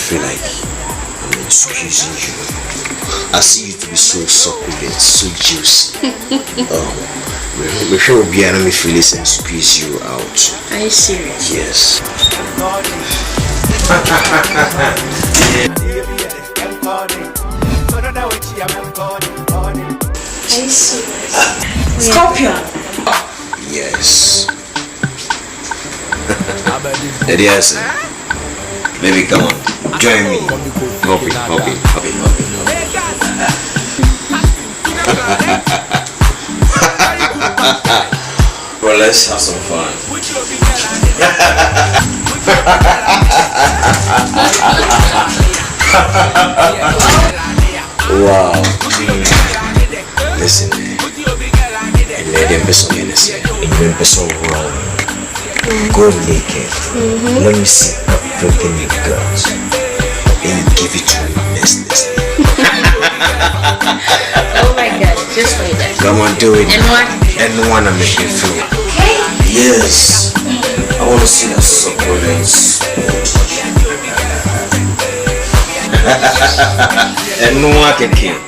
feel like I'm squeezing you. I see you to be so succulent, so juicy. Make sure we are feel this and squeeze you out. Are you serious? Yes. Are you serious? Scorpion. Yes. Yes. Baby, come on. Join me. Hobby. Well, let's have some fun. Wow. Listen, lady and person wrong. Go naked. Let me see everything you got. And give it to me business. Oh my God, just like that. Come on, do it. And one I make you feel. Okay. Yes. I want to see that succulence. And one can kill.